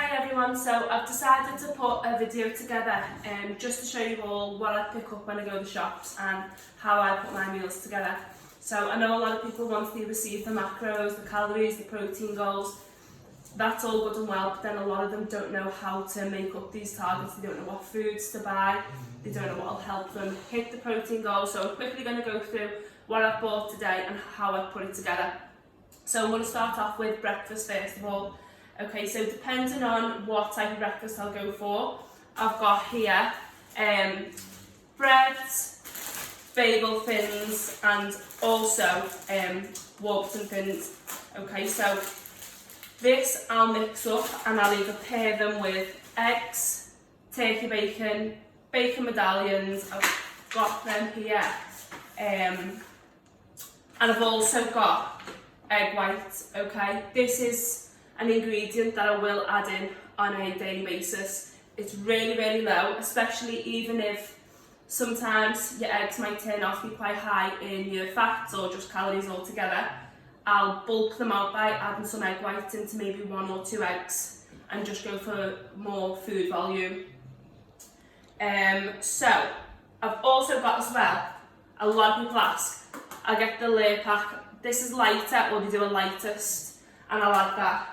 Hi everyone, so I've decided to put a video together just to show you all what I pick up when I go to the shops and how I put my meals together. So I know a lot of people want to receive the macros, the calories, the protein goals. That's all good and well, but then a lot of them don't know how to make up these targets. They don't know what foods to buy, they don't know what will help them hit the protein goals. So I'm quickly going to go through what I've bought today and how I put it together. So I'm going to start off with breakfast first of all. Okay, so depending on what type of breakfast I'll go for, I've got here breads, bagel thins, and also Warburton thins. Okay, so this I'll mix up and I'll either pair them with eggs, turkey bacon, bacon medallions. I've got them here, and I've also got egg whites. Okay, this is an ingredient that I will add in on a daily basis. It's really low, especially even if sometimes your eggs might turn out to be quite high in your fats or just calories altogether. I'll bulk them out by adding some egg whites into maybe 1 or 2 eggs and just go for more food volume. So I've also got as well, a lot of people ask, I get the layer pack. This is lighter, or they do a lightest, and I'll add that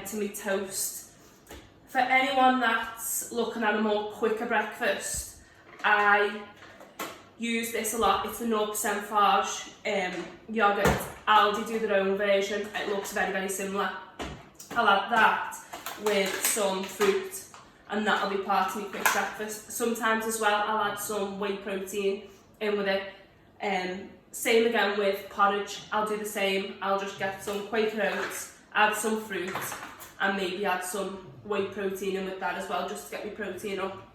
to my toast. For anyone that's looking at a more quicker breakfast, I use this a lot. It's the 0% Farge yogurt. Aldi do their own version. It looks very similar. I'll add that with some fruit and that'll be part of my quick breakfast. Sometimes as well I'll add some whey protein in with it. Same again with porridge. I'll do the same. I'll just get some Quaker oats, add some fruit, and maybe add some whey protein in with that as well, just to get my protein up.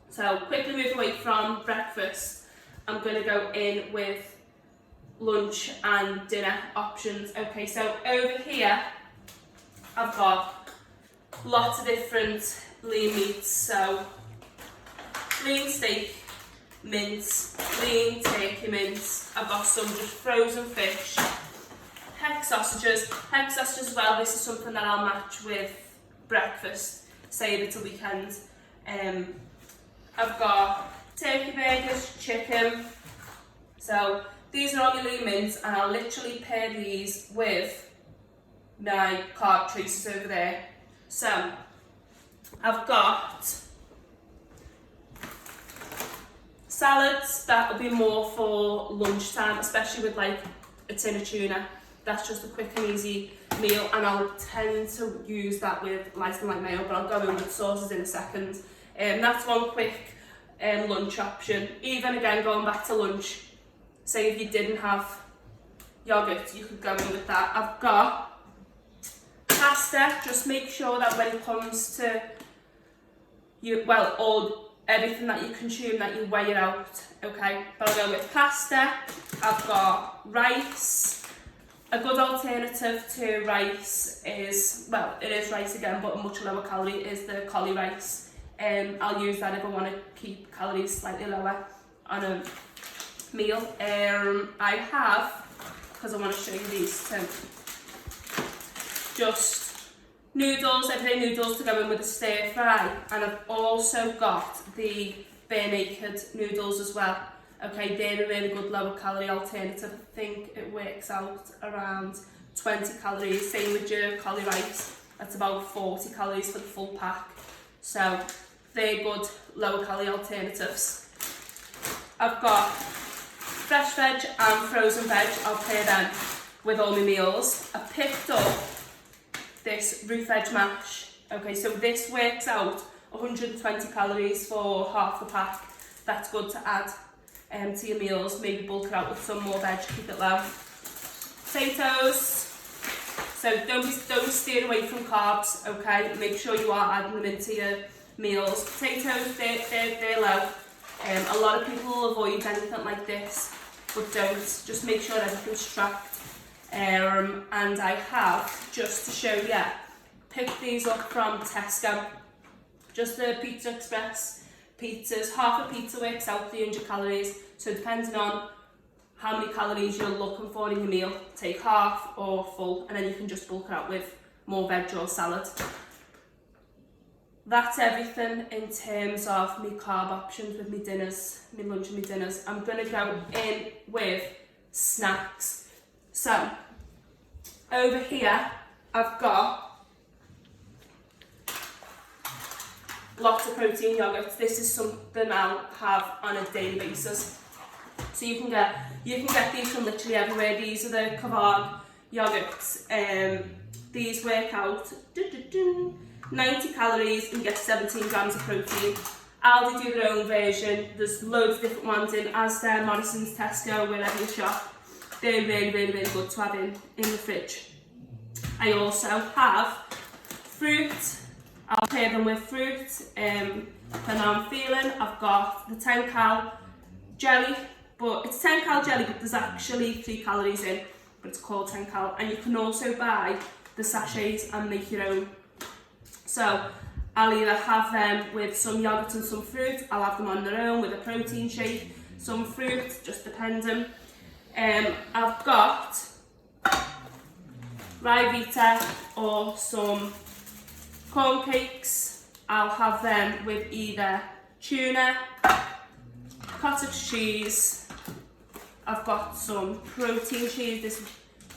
So quickly move away from breakfast, I'm going to go in with lunch and dinner options. Okay, so over here I've got lots of different lean meats. So lean steak, mince, lean turkey mince. I've got some just frozen fish. Heck sausages as well. This is something that I'll match with breakfast, save it till weekend. I've got turkey burgers, chicken. So these are all my lean mints, and I'll literally pair these with my carb choices over there. So I've got salads that will be more for lunchtime, especially with like a tin of tuna. That's just a quick and easy meal, and I'll tend to use that with light and light mayo, but I'll go in with sauces in a second. That's one quick lunch option. Even again, going back to lunch, say if you didn't have yogurt, you could go in with that. I've got pasta. Just make sure that when it comes to everything that you consume, that you weigh it out, okay? But I'll go with pasta. I've got rice. A good alternative to rice is, well, it is rice again, but a much lower calorie, is the cauli rice. I'll use that if I want to keep calories slightly lower on a meal. I have, because I want to show you these too, just noodles, everyday noodles to go in with a stir fry, and I've also got the bare naked noodles as well. Okay, they're a really good lower calorie alternative. I think it works out around 20 calories. Same with your cauli rice, that's about 40 calories for the full pack. So they're good lower calorie alternatives. I've got fresh veg and frozen veg. I'll pair them with all my meals. I picked up this root veg mash. Okay, so this works out 120 calories for half the pack. That's good to add to your meals. Maybe bulk it out with some more veg, keep it low. Potatoes. So don't steer away from carbs, okay? Make sure you are adding them into your meals. Potatoes, they're low. A lot of people will avoid anything like this, but don't. Just make sure everything's tracked. And I have, just to show you, picked these up from Tesco. Just the Pizza Express pizzas. Half a pizza works out 300 calories, so depending on how many calories you're looking for in your meal, take half or full, and then you can just bulk it out with more veg or salad. that's everything in terms of my carb options with my dinners, my lunch and my dinners. I'm going to go in with snacks. So, over here, I've got lots of protein yogurts. This is something I'll have on a daily basis. So you can get these from literally everywhere. These are the Kavag yogurts. These work out 90 calories and you get 17 grams of protein. Aldi do their own version. There's loads of different ones in Asda, Morrison's, Tesco, wherever you shop. They're really, really, really good to have in the fridge. I also have fruit. I'll pair them with fruit. For now I'm feeling, I've got the 10 cal jelly, but it's 10 cal jelly, but there's actually 3 calories in, but it's called 10 cal. And you can also buy the sachets and make your own. So I'll either have them with some yogurt and some fruit. I'll have them on their own with a protein shake, some fruit, just depending. I've got Ryvita or some corn cakes. I'll have them with either tuna, cottage cheese. I've got some protein cheese.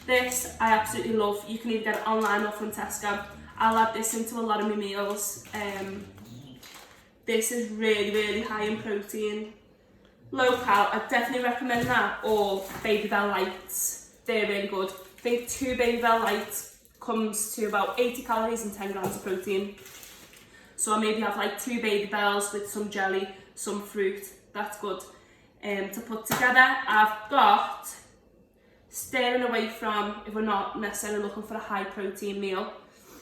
This I absolutely love. You can either get it online or from Tesco. I'll add this into a lot of my meals. This is really, really high in protein. Low cal, I definitely recommend that, or Baby Bell Lights. They're really good. I think 2 Baby Bell Lights comes to about 80 calories and 10 grams of protein. So I'll maybe have like 2 Baby Bells with some jelly, some fruit. That's good to put together. I've got, steering away from, if we're not necessarily looking for a high protein meal,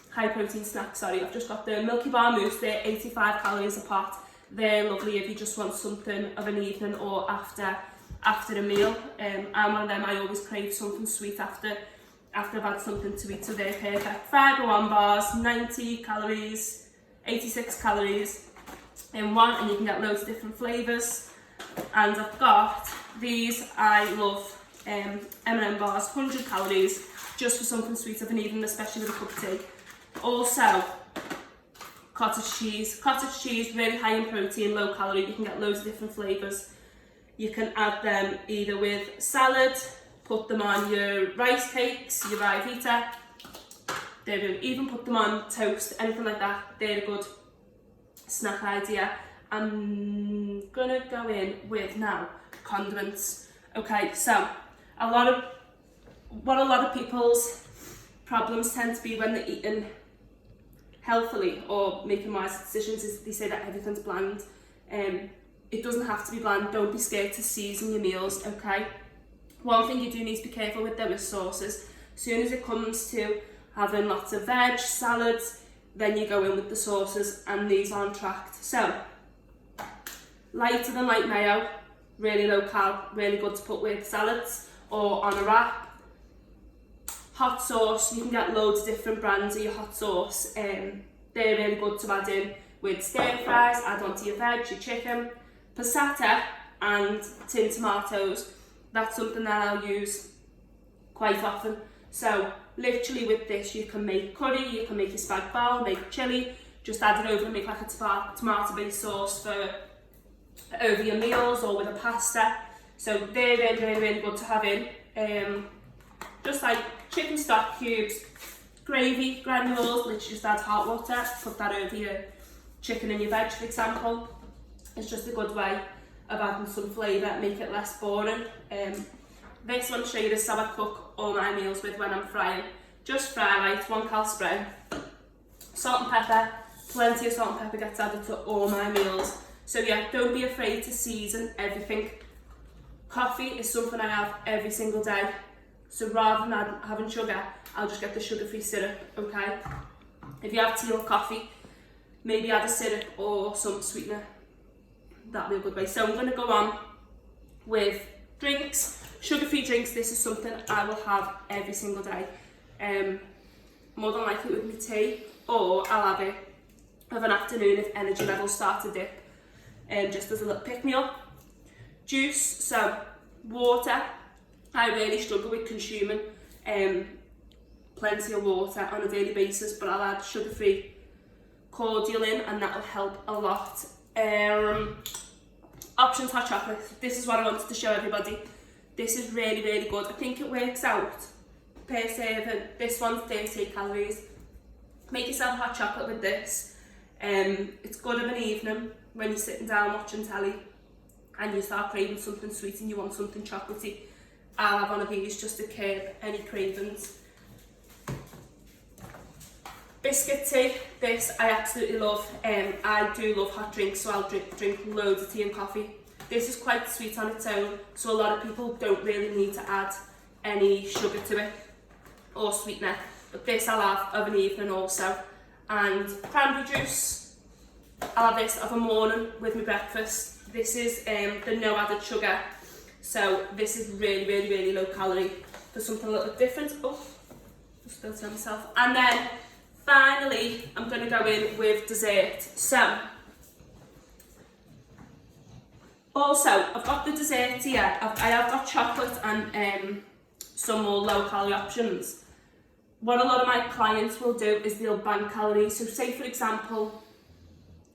high protein snack, sorry, I've just got the Milky Bar Mousse. They're 85 calories a pot. They're lovely if you just want something of an evening or after a meal. I'm one of them, I always crave something sweet after I've had something to eat, so they're perfect. Fibre One bars, 90 calories, 86 calories in one, and you can get loads of different flavours. And I've got these, I love M&M bars, 100 calories, just for something sweet of an evening, especially with a cup of tea. Also, cottage cheese, really high in protein, low calorie. You can get loads of different flavours. You can add them either with salad, put them on your rice cakes, your Ryvita. Even put them on toast, anything like that. They're a good snack idea. I'm gonna go in with now condiments. Okay, so what a lot of people's problems tend to be when they're eating healthily or making wise decisions is they say that everything's bland. It doesn't have to be bland. Don't be scared to season your meals, okay? One thing you do need to be careful with though is sauces. As soon as it comes to having lots of veg, salads, then you go in with the sauces, and these aren't tracked. So, lighter than light mayo, really low cal, really good to put with salads or on a wrap. Hot sauce, you can get loads of different brands of your hot sauce. They're really good to add in with stir fries, add onto your veg, your chicken. Passata and tin tomatoes, that's something that I'll use quite often. So literally with this you can make curry, you can make your spag bol, make chilli, just add it over and make like a tomato based sauce for over your meals or with a pasta. So they're really, really, really good to have in. Just like chicken stock cubes, gravy, granules, literally just add hot water, put that over your chicken and your veg, for example. It's just a good way of adding some flavour, make it less boring. This one show you this is how I cook all my meals with when I'm frying. Just fry light, 1 cal spray. Salt and pepper, plenty of salt and pepper gets added to all my meals. So yeah, don't be afraid to season everything. Coffee is something I have every single day. So rather than having sugar, I'll just get the sugar-free syrup, okay? If you have tea or coffee, maybe add a syrup or some sweetener. That'll be a good way. So I'm going to go on with drinks. Sugar-free drinks, this is something I will have every single day. More than likely with my tea, or I'll have it of an afternoon if energy levels start to dip, just as a little pick-me-up. Juice, so water. I really struggle with consuming plenty of water on a daily basis, but I'll add sugar-free cordial in, and that will help a lot. Options hot chocolate. This is what I wanted to show everybody. This is really, really good. I think it works out per serving. This one's 38 calories. Make yourself hot chocolate with this. It's good of an evening when you're sitting down watching telly and you start craving something sweet and you want something chocolatey. I'll have one of these just to curb any cravings. Biscuit tea, this I absolutely love. I do love hot drinks, so I'll drink loads of tea and coffee. This is quite sweet on its own, so a lot of people don't really need to add any sugar to it or sweetener. But this I'll have of an evening also. And cranberry juice, I'll have this of a morning with my breakfast. This is the no added sugar, so this is really, really, really low calorie for something a little bit different. Oh, just spilled it on myself. And then finally, I'm going to go in with dessert. So, also, I've got the dessert here. I have got chocolate and some more low calorie options. What a lot of my clients will do is they'll bank calories. So say for example,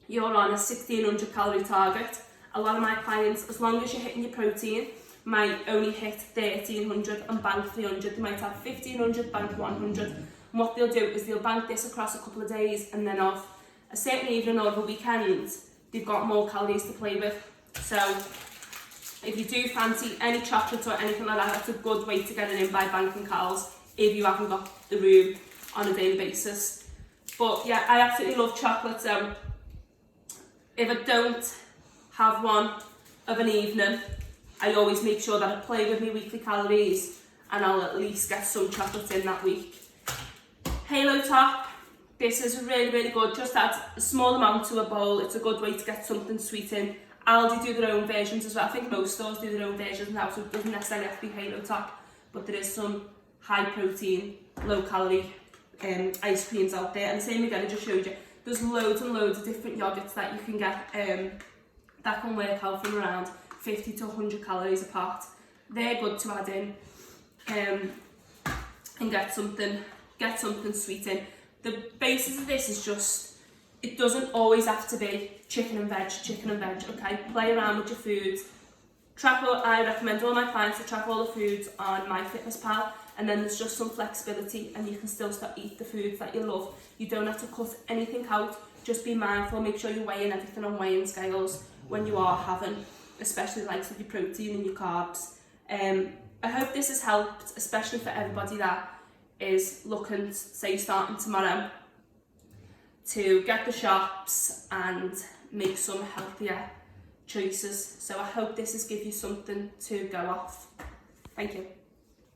you're on a 1600 calorie target. A lot of my clients, as long as you're hitting your protein, might only hit 1300 and bank 300. They might have 1500, bank 100. And what they'll do is they'll bank this across a couple of days, and then off a certain evening or a weekend, they've got more calories to play with. So if you do fancy any chocolate or anything like that, that's a good way to get it in by banking calories if you haven't got the room on a daily basis. But yeah, I absolutely love chocolate. So if I don't have one of an evening, I always make sure that I play with my weekly calories and I'll at least get some chocolate in that week. Halo top, this is really, really good. Just add a small amount to a bowl. It's a good way to get something sweet in. Aldi do their own versions as well. I think most stores do their own versions now, so it doesn't necessarily have to be Halo top, but there is some high protein, low calorie ice creams out there. And the same again, I just showed you, there's loads and loads of different yogurts that you can get that can work out from around 50 to 100 calories a pot. They're good to add in and get something sweet in. The basis of this is just, it doesn't always have to be chicken and veg, okay? Play around with your foods. I recommend all my clients to track all the foods on MyFitnessPal, and then there's just some flexibility and you can still eat the foods that you love. You don't have to cut anything out. Just be mindful, make sure you're weighing everything on weighing scales when you are having, especially the likes of your protein and your carbs. I hope this has helped, especially for everybody that is looking, say starting tomorrow, to get the shops and make some healthier choices. So I hope this has given you something to go off. Thank you.